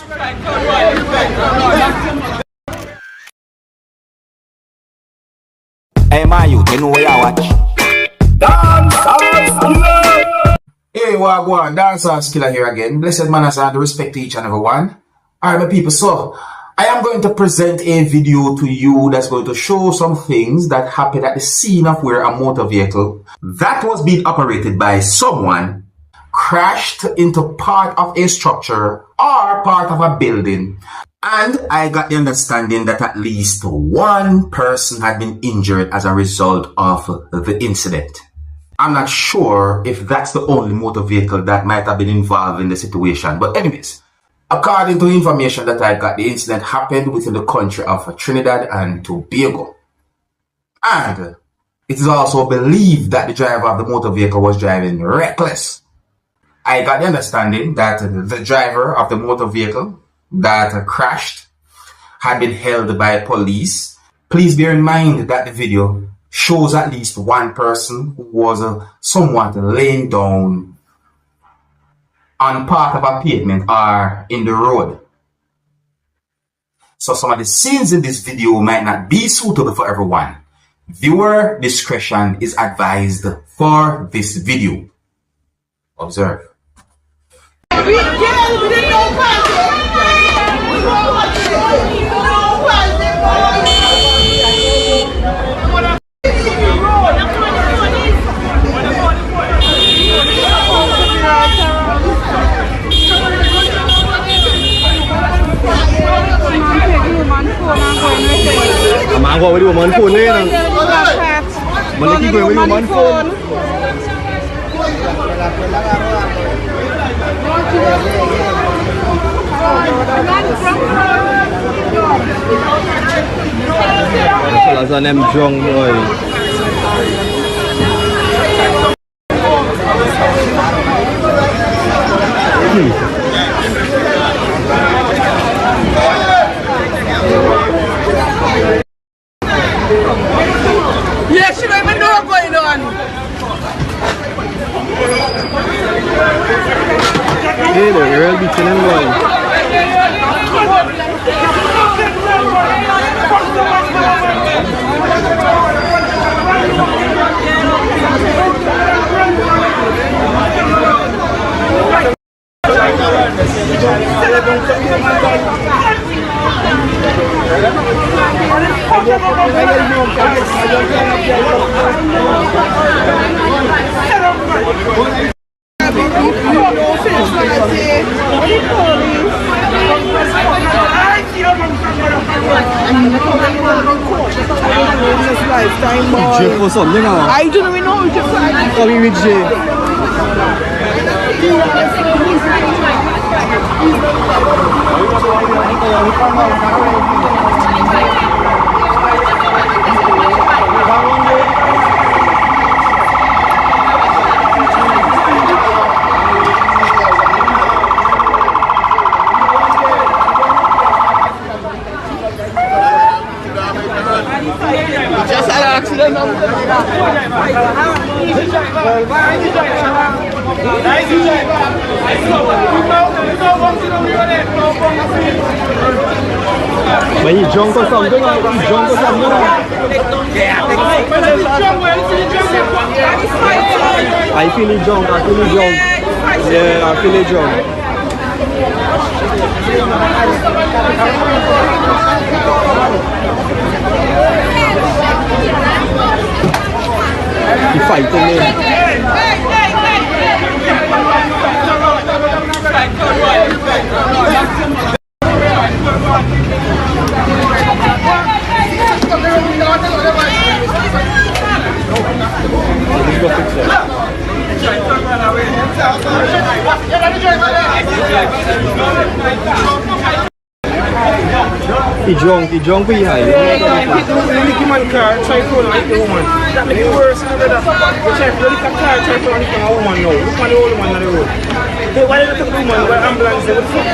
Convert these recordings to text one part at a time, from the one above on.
Hey, my youth, you know where you watch? Dancehall skilla! Hey, Wagwan, Dancehall skilla here again. Blessed manners and respect to each and every one. Alright, my people, so I am going to present a video to you that's going to show some things that happened at the scene of where a motor vehicle that was being operated by someone crashed into part of a structure or part of a building. And I got the understanding that at least one person had been injured as a result of the incident. I'm not sure if that's the only motor vehicle that might have been involved in the situation. But anyways, according to information that I got, the incident happened within the country of Trinidad and Tobago. And it is also believed that the driver of the motor vehicle was driving reckless. I got the understanding that the driver of the motor vehicle that crashed had been held by police. Please bear in mind that the video shows at least one person who was somewhat laying down on part of a pavement or in the road. So some of the scenes in this video might not be suitable for everyone. Viewer discretion is advised for this video. Observe. Mà gọi với điều món phun lên là mà lấy cái người với điều món phun. Là dân em Jong rồi. Yes, you don't even know what's going on. Hey, they're really chilling, boy. Injure for something now. I don't even know. Come in with Jay. Just an accident. When you jump or something, I feel it jump. Yeah, I feel it jump. He fighting him. He drunk with high. The man car try to like the woman. That make it worse than the other. You try to lick a car try to like a woman now. Look at the old man on the road. Why did the woman by ambulance? What the fuck?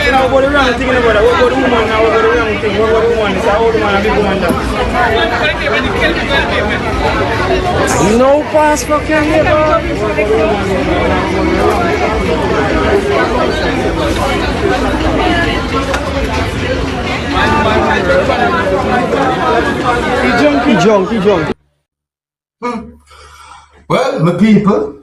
You know about the wrong thing about that. What about the woman now? What about the wrong thing? What about the woman? It's an old man, a big woman down. No pass fucking here, bro. young. Well, my people,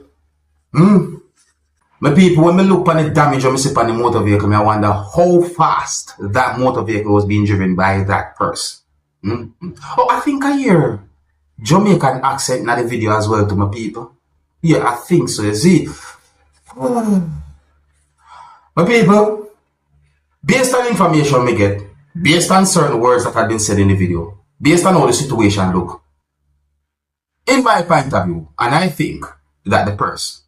when I look on the damage I see on the motor vehicle, I wonder how fast that motor vehicle was being driven by that person. Oh, I think I hear Jamaican accent in the video as well to my people. Yeah, I think so. You see, my people, based on information we get, based on certain words that have been said in the video, based on how the situation look, in my point of view, and I think that the person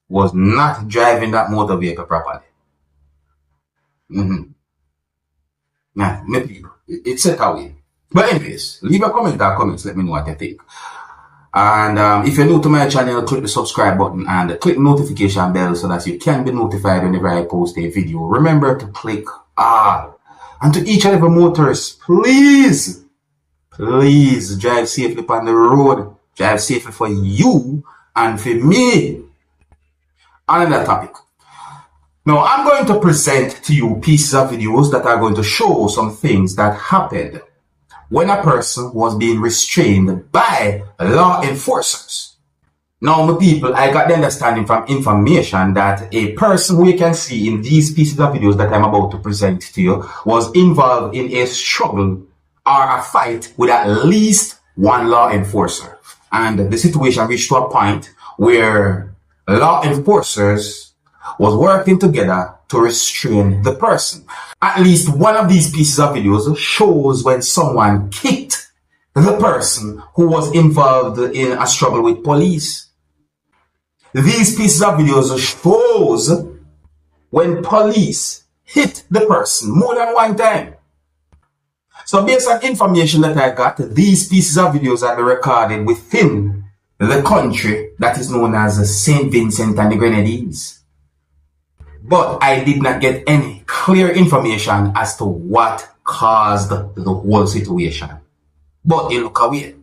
was not driving that motor vehicle properly. Nah, my people, it's set away. But anyways, leave a comment or comments, let me know what you think. And if you're new to my channel, click the subscribe button and click the notification bell so that you can be notified whenever I post a video. Remember to click all. And to each and every motorist, please drive safely on the road. Drive safely for you and for me. Another topic. Now, I'm going to present to you pieces of videos that are going to show some things that happened when a person was being restrained by law enforcers. Now, my people, I got the understanding from information that a person who you can see in these pieces of videos that I'm about to present to you was involved in a struggle or a fight with at least one law enforcer. And the situation reached to a point where law enforcers was working together to restrain the person. At least one of these pieces of videos shows when someone kicked the person who was involved in a struggle with police. These pieces of videos shows when police hit the person more than one time. So based on information that I got, these pieces of videos are recorded within the country that is known as St. Vincent and the Grenadines. But I did not get any clear information as to what caused the whole situation. But it look away.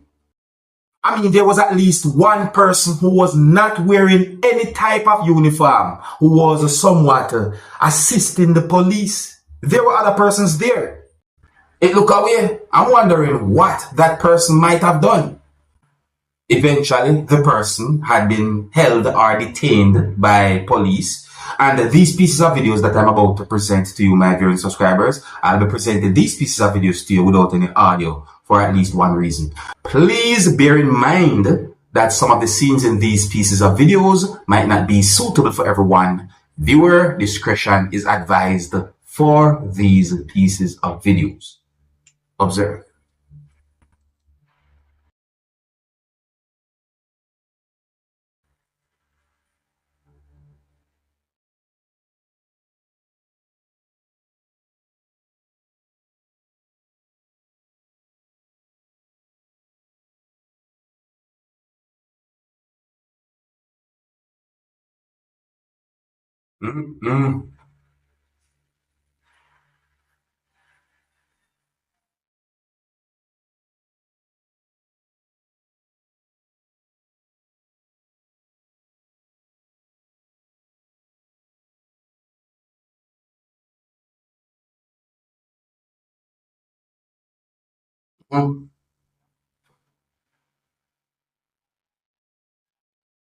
I mean, there was at least one person who was not wearing any type of uniform, who was somewhat assisting the police. There were other persons there. It look away. I'm wondering what that person might have done. Eventually, the person had been held or detained by police. And these pieces of videos that I'm about to present to you, my viewing subscribers, I'll be presenting these pieces of videos to you without any audio for at least one reason. Please bear in mind that some of the scenes in these pieces of videos might not be suitable for everyone. Viewer discretion is advised for these pieces of videos. Observe.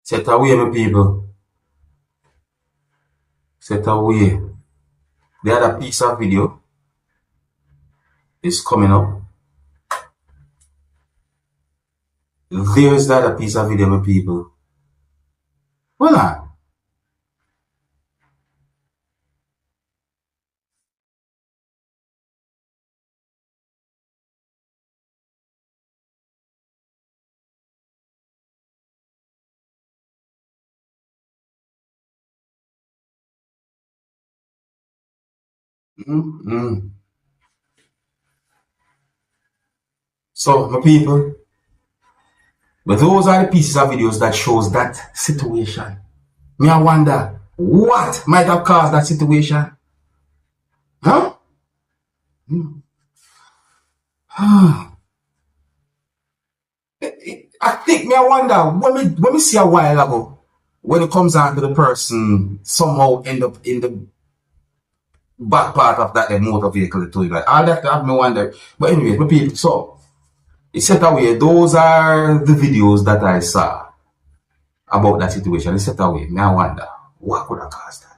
Set away, my people. Set away. The other piece of video is coming up. There's the other piece of video, my people. Hold on. So, my people, but those are the pieces of videos that shows that situation. Me, I wonder what might have caused that situation. Huh? I think me, I wonder when we see a while ago, when it comes down to the person somehow end up in the back part of that motor vehicle to like all that have me wonder. But anyway, my people, so It set away. Those are the videos that I saw about that situation. It set away. Now I wonder, what could have caused that?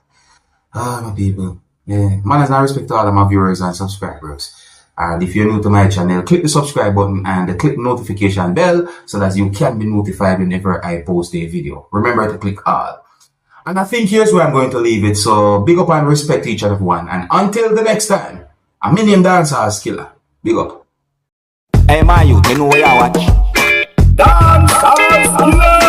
My people. Yeah. Man, I respect to all of my viewers and subscribers. And if you're new to my channel, click the subscribe button and click the notification bell so that you can be notified whenever I post a video. Remember to click all. And I think here's where I'm going to leave it. So big up and respect each and every one. And until the next time, I'm in name Dancehall Skilla. Big up. Hey, my youth, you know where you watch? Dancehall Skilla.